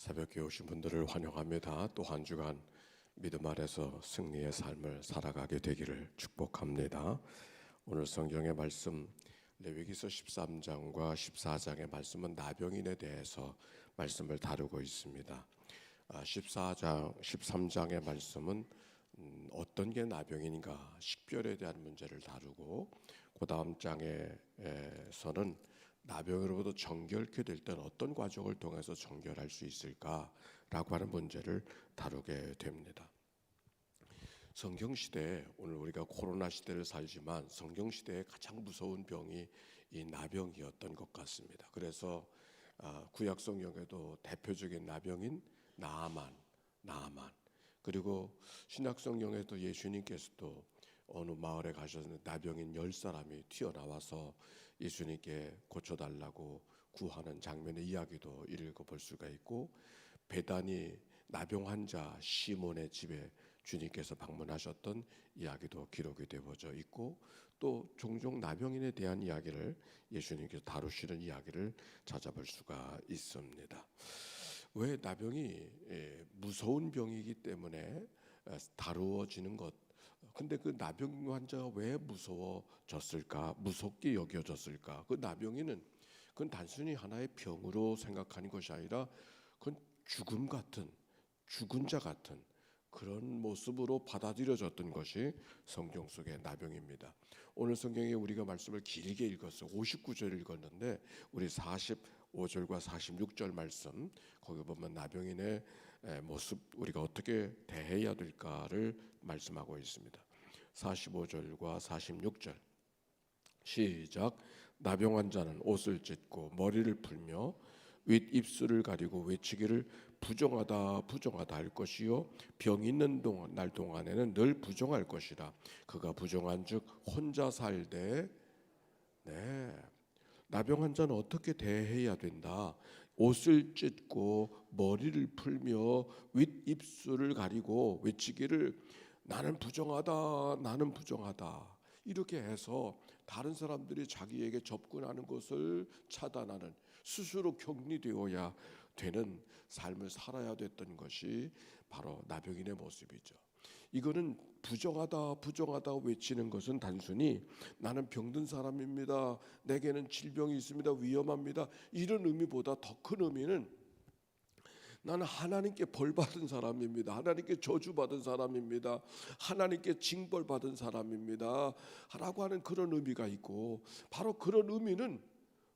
새벽에 오신 분들을 환영합니다. 또 한 주간 믿음 아래서 승리의 삶을 살아가게 되기를 축복합니다. 오늘 성경의 말씀 레위기서 13장과 14장의 말씀은 나병인에 대해서 말씀을 다루고 있습니다. 14장, 13장의 말씀은 어떤 게 나병인인가 식별에 대한 문제를 다루고 그 다음 장에서는 나병으로부터 정결케 될 때는 어떤 과정을 통해서 정결할 수 있을까라고 하는 문제를 다루게 됩니다. 성경시대에 오늘 우리가 코로나 시대를 살지만 성경시대에 가장 무서운 병이 이 나병이었던 것 같습니다. 그래서 구약 성경에도 대표적인 나병인 나아만 그리고 신약 성경에도 예수님께서도 어느 마을에 가셨는데 나병인 10사람이 튀어나와서 예수님께 고쳐달라고 구하는 장면의 이야기도 읽어볼 수가 있고, 베다니 나병 환자 시몬의 집에 주님께서 방문하셨던 이야기도 기록이 되어져 있고, 또 종종 나병인에 대한 이야기를 예수님께서 다루시는 이야기를 찾아볼 수가 있습니다. 왜 나병이 무서운 병이기 때문에 다루어지는 것, 근데 그 나병 환자가 왜 무서워졌을까, 무섭게 여겨졌을까? 그 나병이는 그건 단순히 하나의 병으로 생각하는 것이 아니라 그건 죽음 같은, 죽은 자 같은 그런 모습으로 받아들여졌던 것이 성경 속의 나병입니다. 오늘 성경에 우리가 말씀을 길게 읽었어요. 59절 읽었는데 우리 45절과 46절 말씀, 거기 보면 나병인의 모습, 우리가 어떻게 대해야 될까를 말씀하고 있습니다. 45절과 46절 시작. 나병 환자는 옷을 찢고 머리를 풀며 윗입술을 가리고 외치기를 부정하다 부정하다 할 것이요 병 있는 날 동안에는 늘 부정할 것이라. 그가 부정한즉 혼자 살되. 나병 환자는 어떻게 대해야 된다? 옷을 찢고 머리를 풀며 윗입술을 가리고 외치기를 나는 부정하다, 나는 부정하다, 이렇게 해서 다른 사람들이 자기에게 접근하는 것을 차단하는, 스스로 격리되어야 되는 삶을 살아야 됐던 것이 바로 나병인의 모습이죠. 이거는 부정하다 부정하다 외치는 것은 단순히 나는 병든 사람입니다, 내게는 질병이 있습니다, 위험합니다, 이런 의미보다 더 큰 의미는 나는 하나님께 벌받은 사람입니다, 하나님께 저주받은 사람입니다, 하나님께 징벌받은 사람입니다 라고 하는 그런 의미가 있고, 바로 그런 의미는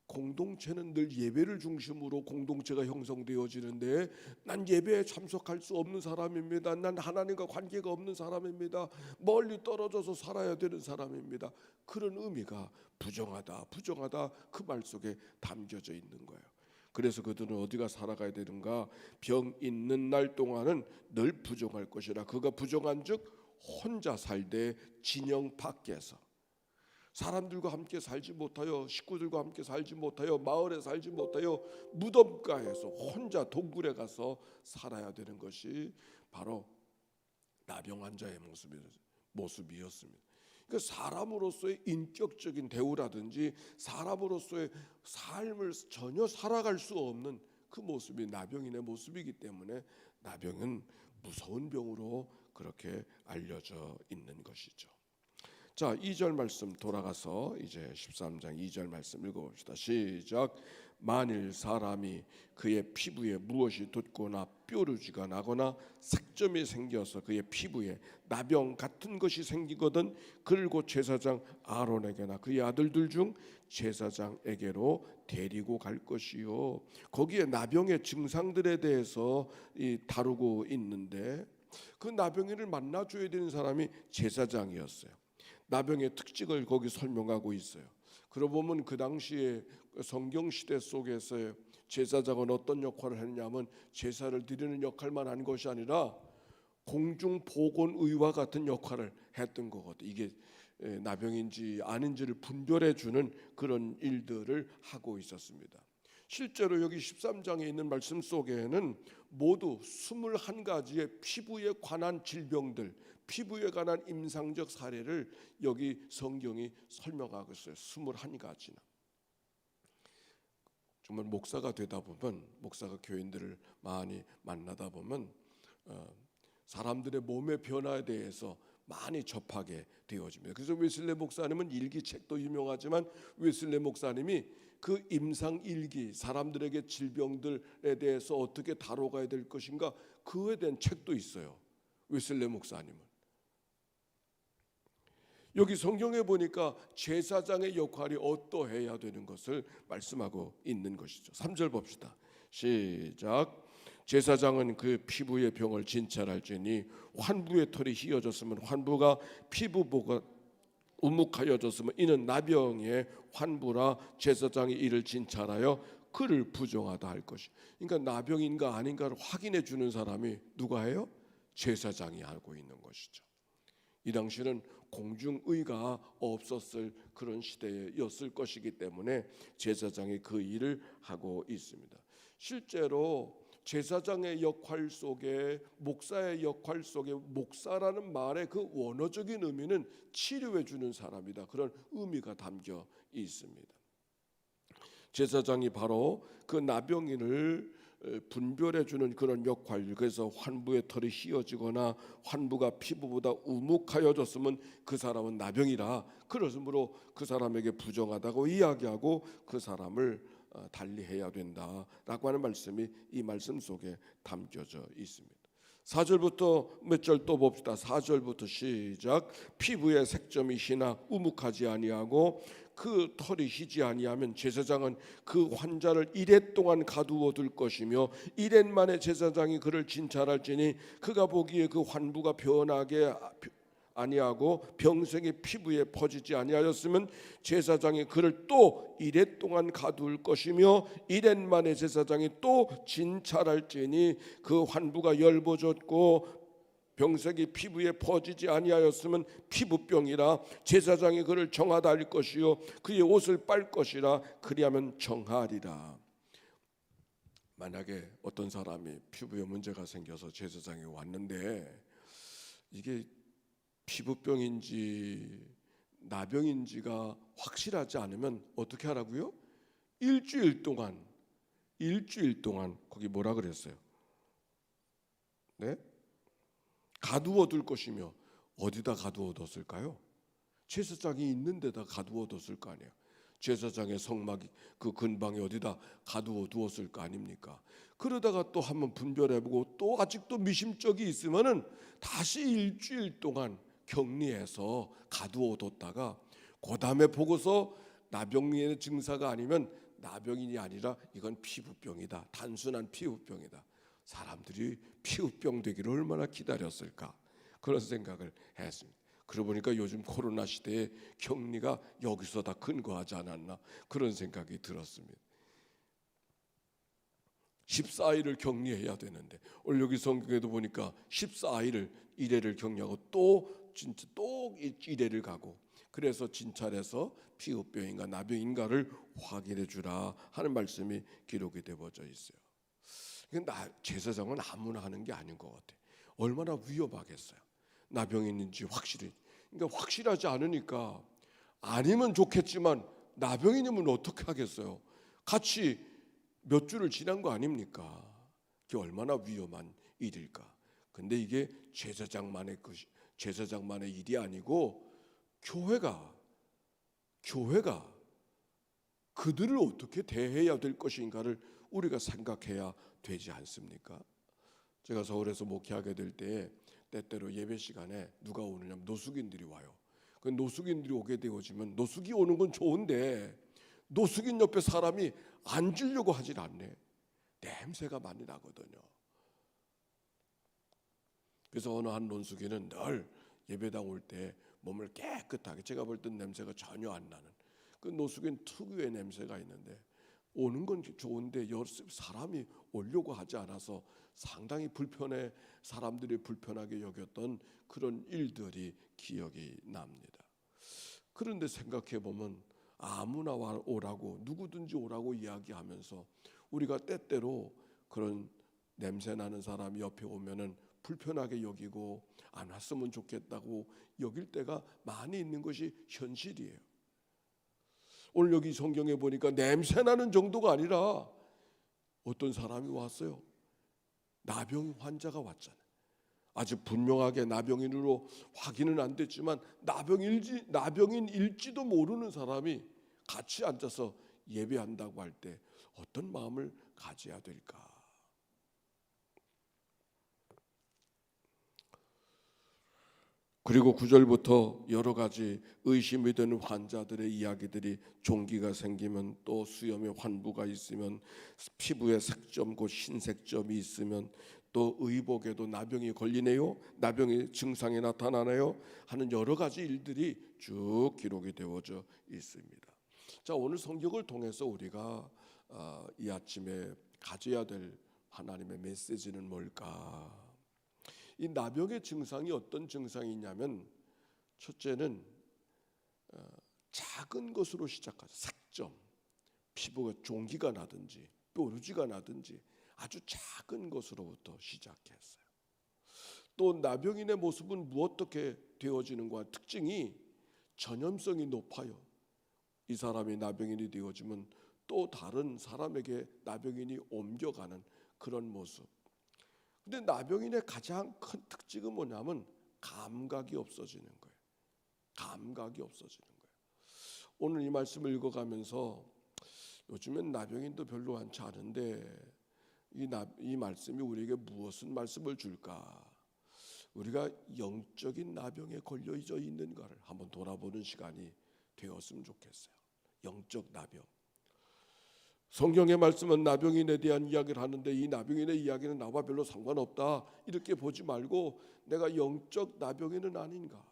공동체는 늘 예배를 중심으로 공동체가 형성되어지는데 난 예배에 참석할 수 없는 사람입니다, 난 하나님과 관계가 없는 사람입니다, 멀리 떨어져서 살아야 되는 사람입니다, 그런 의미가 부정하다 부정하다 그 말 속에 담겨져 있는 거예요. 그래서 그들은 어디가 살아가야 되는가? 병 있는 날 동안은 늘 부정할 것이라. 그가 부정한즉 혼자 살되 진영 밖에서, 사람들과 함께 살지 못하여, 식구들과 함께 살지 못하여, 마을에 살지 못하여 무덤가에서 혼자 동굴에 가서 살아야 되는 것이 바로 나병 환자의 모습이었습니다. 그 사람으로서의 인격적인 대우라든지 사람으로서의 삶을 전혀 살아갈 수 없는 그 모습이 나병인의 모습이기 때문에 나병은 무서운 병으로 그렇게 알려져 있는 것이죠. 자, 2절 말씀 돌아가서 이제 13장 2절 말씀 읽어봅시다. 시작. 만일 사람이 그의 피부에 무엇이 돋거나 뾰루지가 나거나 색점이 생겨서 그의 피부에 나병 같은 것이 생기거든 그를 곧 제사장 아론에게나 그의 아들들 중 제사장에게로 데리고 갈 것이요. 거기에 나병의 증상들에 대해서 다루고 있는데, 그 나병인을 만나줘야 되는 사람이 제사장이었어요. 나병의 특징을 거기 설명하고 있어요. 그러고 보면 그 당시에 성경 시대 속에서 제사장은 어떤 역할을 했냐면 제사를 드리는 역할만 한 것이 아니라 공중보건의와 같은 역할을 했던 거거든요. 이게 나병인지 아닌지를 분별해 주는 그런 일들을 하고 있었습니다. 실제로 여기 13장에 있는 말씀 속에는 모두 21가지의 피부에 관한 질병들, 피부에 관한 임상적 사례를 여기 성경이 설명하고 있어요. 21가지나. 정말 목사가 되다 보면, 목사가 교인들을 많이 만나다 보면 사람들의 몸의 변화에 대해서 많이 접하게 되어집니다. 그래서 웨슬레 목사님은 일기책도 유명하지만 웨슬레 목사님이 그 임상 일기, 사람들에게 질병들에 대해서 어떻게 다뤄가야 될 것인가, 그에 대한 책도 있어요. 웨슬레 목사님은. 여기 성경에 보니까 제사장의 역할이 어떠해야 되는 것을 말씀하고 있는 것이죠. 3절 봅시다. 시작. 제사장은 그 피부의 병을 진찰할지니 환부의 털이 휘어졌으면 환부가 피부보가 우묵하여졌으면 이는 나병의 환부라 제사장이 이를 진찰하여 그를 부정하다 할 것이. 그러니까 나병인가 아닌가를 확인해 주는 사람이 누가 해요? 제사장이 알고 있는 것이죠. 이 당시는 공중의가 없었을 그런 시대였을 것이기 때문에 제사장이 그 일을 하고 있습니다. 실제로 제사장의 역할 속에, 목사의 역할 속에, 목사라는 말의 그 원어적인 의미는 치료해 주는 사람이다, 그런 의미가 담겨 있습니다. 제사장이 바로 그 나병인을 분별해 주는 그런 역할. 그래서 환부의 털이 휘어지거나 환부가 피부보다 우묵하여졌으면 그 사람은 나병이라, 그러므로 그 사람에게 부정하다고 이야기하고 그 사람을 달리해야 된다라고 하는 말씀이 이 말씀 속에 담겨져 있습니다. 4절부터 몇 절 또 봅시다. 4절부터 시작. 피부에 색점이 희나 우묵하지 아니하고 그 털이 희지 아니하면 제사장은 그 환자를 이레 동안 가두어 둘 것이며 이레 만에 제사장이 그를 진찰할지니 그가 보기에 그 환부가 변하게 아니하고 병색이 피부에 퍼지지 아니하였으면 제사장이 그를 또 이레 동안 가둘 것이며 이레 만에 제사장이 또 진찰할지니 그 환부가 열버졌고 병색이 피부에 퍼지지 아니하였으면 피부병이라 제사장이 그를 정하다 할 것이요 그의 옷을 빨 것이라 그리하면 정하리라. 만약에 어떤 사람이 피부에 문제가 생겨서 제사장에 왔는데 이게 피부병인지 나병인지가 확실하지 않으면 어떻게 하라고요? 일주일 동안 거기 뭐라 그랬어요? 네? 가두어 둘 것이며 어디다 가두어 뒀을까요? 제사장이 있는 데다 가두어 뒀을 거 아니에요. 제사장의 성막 그 근방에 어디다 가두어 두었을 거 아닙니까? 그러다가 또 한번 분별해보고 또 아직도 미심쩍이 있으면은 다시 일주일 동안 격리해서 가두어 뒀다가 그 다음에 보고서 나병의 증사가 아니면 나병인이 아니라 이건 피부병이다, 단순한 피부병이다. 사람들이 피부병 되기를 얼마나 기다렸을까, 그런 생각을 했습니다. 그러고 보니까 요즘 코로나 시대에 격리가 여기서 다 근거하지 않았나, 그런 생각이 들었습니다. 14일을 격리해야 되는데 오늘 여기 성경에도 보니까 14일을 이레를 격리하고 또 1회를 가고, 그래서 진찰해서 피부병인가 나병인가를 확인해 주라 하는 말씀이 기록이 되어져 있어요. 근데 제사장은 아무나 하는 게 아닌 것 같아요. 얼마나 위험하겠어요. 나병인인지 확실히. 그러니까 확실하지 않으니까 아니면 좋겠지만 나병인이면 어떻게 하겠어요. 같이 몇 주를 지난 거 아닙니까? 그게 얼마나 위험한 일일까. 근데 이게 제사장만의 일이 아니고 교회가 그들을 어떻게 대해야 될 것인가를 우리가 생각해야 되지 않습니까? 제가 서울에서 목회하게 될 때 때때로 예배 시간에 누가 오느냐면 노숙인들이 와요. 그 노숙인들이 오게 되어지면 노숙이 오는 건 좋은데 노숙인 옆에 사람이 앉으려고 하질 않네. 냄새가 많이 나거든요. 그래서 어느 한 노숙인은 늘 예배당 올 때 몸을 깨끗하게, 제가 볼 땐 냄새가 전혀 안 나는 그 노숙인 특유의 냄새가 있는데 오는 건 좋은데 사람이 오려고 하지 않아서 상당히 사람들이 불편하게 여겼던 그런 일들이 기억이 납니다. 그런데 생각해 보면 아무나 오라고, 누구든지 오라고 이야기하면서 우리가 때때로 그런 냄새 나는 사람이 옆에 오면은 불편하게 여기고 안 왔으면 좋겠다고 여길 때가 많이 있는 것이 현실이에요. 오늘 여기 성경에 보니까 냄새나는 정도가 아니라 어떤 사람이 왔어요. 나병 환자가 왔잖아요. 아주 분명하게 나병인으로 확인은 안 됐지만 나병인일지도 모르는 사람이 같이 앉아서 예배한다고 할 때 어떤 마음을 가져야 될까? 그리고 9절부터 여러 가지 의심이 되는 환자들의 이야기들이 종기가 생기면, 또 수염에 환부가 있으면, 피부에 색점 곧 흰색점이 있으면, 또 의복에도 나병이 걸리네요, 나병의 증상이 나타나네요 하는 여러 가지 일들이 쭉 기록이 되어져 있습니다. 자, 오늘 성경을 통해서 우리가 이 아침에 가져야 될 하나님의 메시지는 뭘까? 이 나병의 증상이 어떤 증상이냐면, 첫째는 작은 것으로 시작하죠. 색점, 피부가 종기가 나든지 뾰루지가 나든지 아주 작은 것으로부터 시작했어요. 또 나병인의 모습은 어떻게 되어지는가? 특징이 전염성이 높아요. 이 사람이 나병인이 되어지면 또 다른 사람에게 나병인이 옮겨가는 그런 모습. 근데 나병인의 가장 큰 특징은 뭐냐면 감각이 없어지는 거예요. 감각이 없어지는 거예요. 오늘 이 말씀을 읽어가면서 요즘엔 나병인도 별로 많지 않은데 이 말씀이 우리에게 무엇은 말씀을 줄까? 우리가 영적인 나병에 걸려져 있는가를 한번 돌아보는 시간이 되었으면 좋겠어요. 영적 나병. 성경의 말씀은 나병인에 대한 이야기를 하는데 이 나병인의 이야기는 나와 별로 상관없다 이렇게 보지 말고 내가 영적 나병인은 아닌가?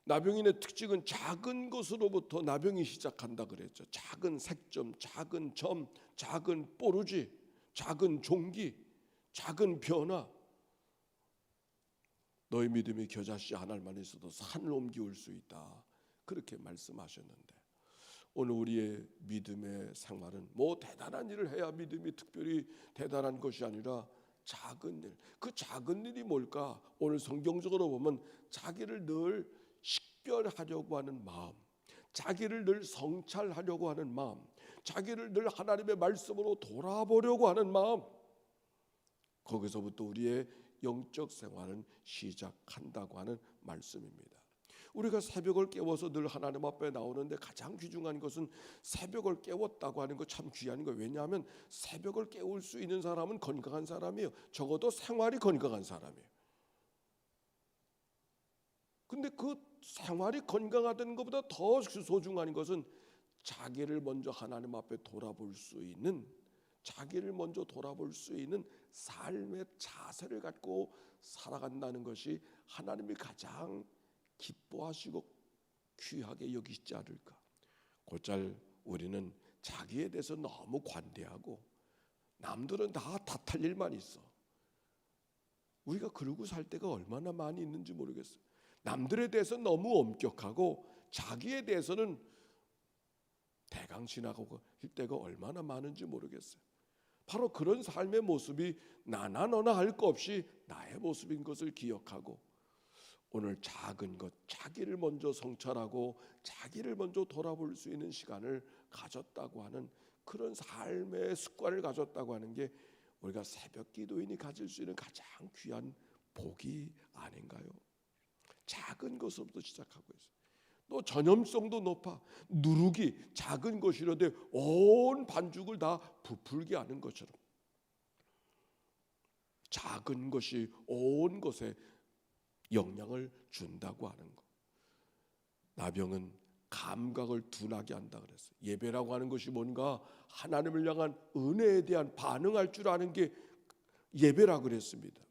나병인의 특징은 작은 것으로부터 나병이 시작한다 그랬죠. 작은 색점, 작은 점, 작은 뽀루지, 작은 종기, 작은 변화. 너희 믿음이 겨자씨 하나만 있어도 산을 옮기울 수 있다. 그렇게 말씀하셨는데 오늘 우리의 믿음의 생활은 뭐 대단한 일을 해야 믿음이 특별히 대단한 것이 아니라 작은 일. 그 작은 일이 뭘까? 오늘 성경적으로 보면 자기를 늘 식별하려고 하는 마음, 자기를 늘 성찰하려고 하는 마음, 자기를 늘 하나님의 말씀으로 돌아보려고 하는 마음, 거기서부터 우리의 영적 생활은 시작한다고 하는 말씀입니다. 우리가 새벽을 깨워서 늘 하나님 앞에 나오는데 가장 귀중한 것은 새벽을 깨웠다고 하는 거 참 귀한 거예요. 왜냐하면 새벽을 깨울 수 있는 사람은 건강한 사람이에요. 적어도 생활이 건강한 사람이에요. 근데 그 생활이 건강하다는 것보다 더 소중한 것은 자기를 먼저 하나님 앞에 돌아볼 수 있는, 자기를 먼저 돌아볼 수 있는 삶의 자세를 갖고 살아간다는 것이 하나님이 가장 기뻐하시고 귀하게 여기시지 않을까. 곧잘 우리는 자기에 대해서 너무 관대하고 남들은 다 탓할 일만 있어. 우리가 그러고 살 때가 얼마나 많이 있는지 모르겠어요. 남들에 대해서 너무 엄격하고 자기에 대해서는 대강 지나가고 할 때가 얼마나 많은지 모르겠어요. 바로 그런 삶의 모습이 나나 너나 할 것 없이 나의 모습인 것을 기억하고 오늘 작은 것, 자기를 먼저 성찰하고 자기를 먼저 돌아볼 수 있는 시간을 가졌다고 하는 그런 삶의 습관을 가졌다고 하는 게 우리가 새벽 기도인이 가질 수 있는 가장 귀한 복이 아닌가요? 작은 것부터 시작하고 있어요. 또 전염성도 높아. 누룩이 작은 것이라도 온 반죽을 다 부풀게 하는 것처럼 작은 것이 온 것에 영향을 준다고 하는 것. 나병은 감각을 둔하게 한다 그랬어요. 예배라고 하는 것이 뭔가 하나님을 향한 은혜에 대한 반응할 줄 아는 게 예배라 그랬습니다.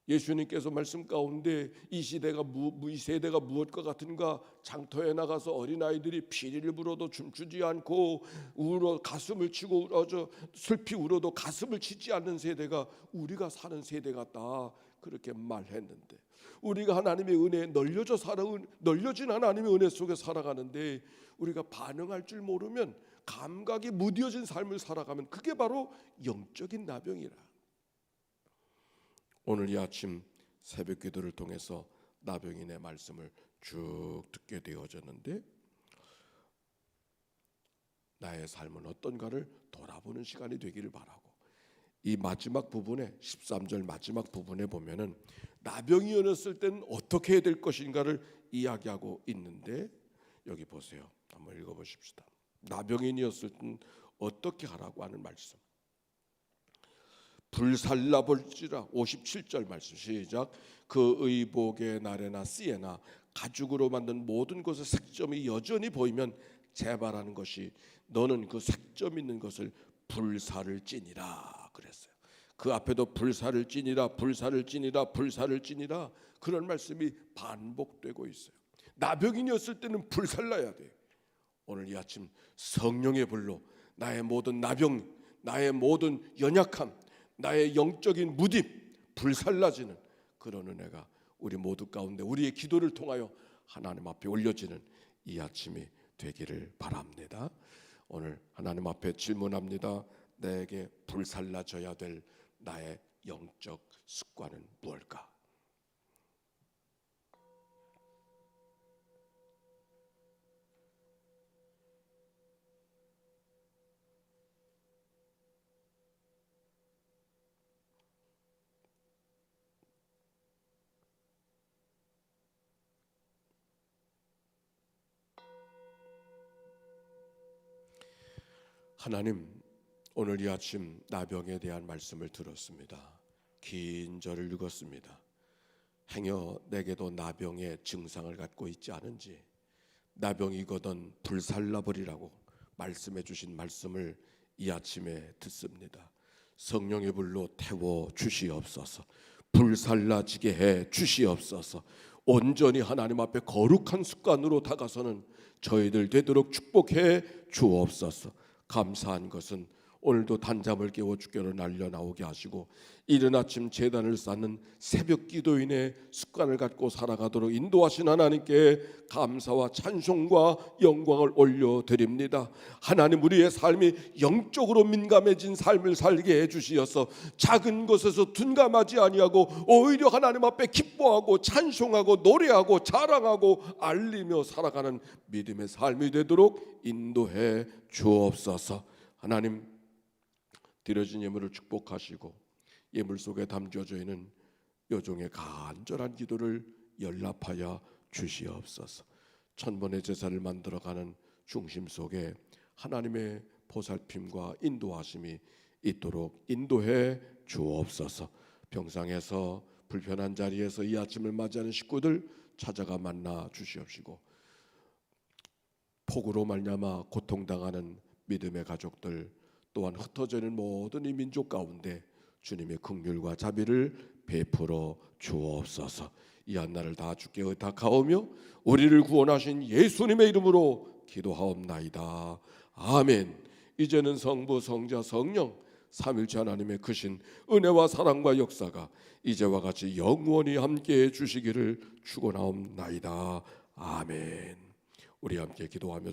예수님께서 말씀 가운데 이 세대가 무엇과 같은가? 장터에 나가서 어린아이들이 피리를 불어도 춤추지 않고 울어 가슴을 치고 울어져 슬피 울어도 가슴을 치지 않는 세대가 우리가 사는 세대 같다 그렇게 말했는데, 우리가 하나님의 은혜에 널려진 하나님의 은혜 속에 살아가는데 우리가 반응할 줄 모르면 감각이 무뎌진 삶을 살아가면 그게 바로 영적인 나병이라. 오늘 이 아침 새벽 기도를 통해서 나병인의 말씀을 쭉 듣게 되어졌는데 나의 삶은 어떤가를 돌아보는 시간이 되기를 바라고, 이 마지막 부분에 13절 마지막 부분에 보면은 나병이었을 때는 어떻게 해야 될 것인가를 이야기하고 있는데, 여기 보세요. 한번 읽어보십시다. 나병인이었을 때는 어떻게 하라고 하는 말씀. 불살라 볼지라. 57절 말씀 시작. 그 의복의 나래나 씨에나 가죽으로 만든 모든 것의 색점이 여전히 보이면 재발하는 것이, 너는 그 색점 있는 것을 불사를 찌니라 그랬어요. 그 앞에도 불사를 찌니라, 불사를 찌니라, 불사를 찌니라, 그런 말씀이 반복되고 있어요. 나병인이었을 때는 불살라야 돼. 오늘 이 아침 성령의 불로 나의 모든 나병, 나의 모든 연약함, 나의 영적인 무딤 불살라지는 그런 은혜가 우리 모두 가운데 우리의 기도를 통하여 하나님 앞에 올려지는 이 아침이 되기를 바랍니다. 오늘 하나님 앞에 질문합니다. 내게 불살라져야 될 나의 영적 습관은 무엇일까? 하나님, 오늘 이 아침 나병에 대한 말씀을 들었습니다. 긴 절을 읽었습니다. 행여 내게도 나병의 증상을 갖고 있지 않은지, 나병이거든 불살라버리라고 말씀해 주신 말씀을 이 아침에 듣습니다. 성령의 불로 태워 주시옵소서. 불살라지게 해 주시옵소서. 온전히 하나님 앞에 거룩한 습관으로 다가서는 저희들 되도록 축복해 주옵소서. 감사한 것은 오늘도 단잠을 깨워 주께로 날려 나오게 하시고, 이른 아침 제단을 쌓는 새벽 기도인의 습관을 갖고 살아가도록 인도하신 하나님께 감사와 찬송과 영광을 올려드립니다. 하나님, 우리의 삶이 영적으로 민감해진 삶을 살게 해주시어서 작은 것에서 둔감하지 아니하고 오히려 하나님 앞에 기뻐하고 찬송하고 노래하고 자랑하고 알리며 살아가는 믿음의 삶이 되도록 인도해 주옵소서. 하나님, 드려진 예물을 축복하시고 예물 속에 담겨져 있는 여종의 간절한 기도를 연락하여 주시옵소서. 천번의 제사를 만들어가는 중심 속에 하나님의 보살핌과 인도하심이 있도록 인도해 주옵소서. 병상에서 불편한 자리에서 이 아침을 맞이하는 식구들 찾아가 만나 주시옵시고, 폭우로 말미암아 고통당하는 믿음의 가족들, 또한 흩어져 있는 모든 이 민족 가운데 주님의 긍휼과 자비를 베풀어 주옵소서. 이 한날을 다 주께 의탁하오며 우리를 구원하신 예수님의 이름으로 기도하옵나이다. 아멘. 이제는 성부, 성자, 성령 삼일체 하나님의 크신 은혜와 사랑과 역사가 이제와 같이 영원히 함께해 주시기를 축원하옵나이다. 아멘. 우리 함께 기도하며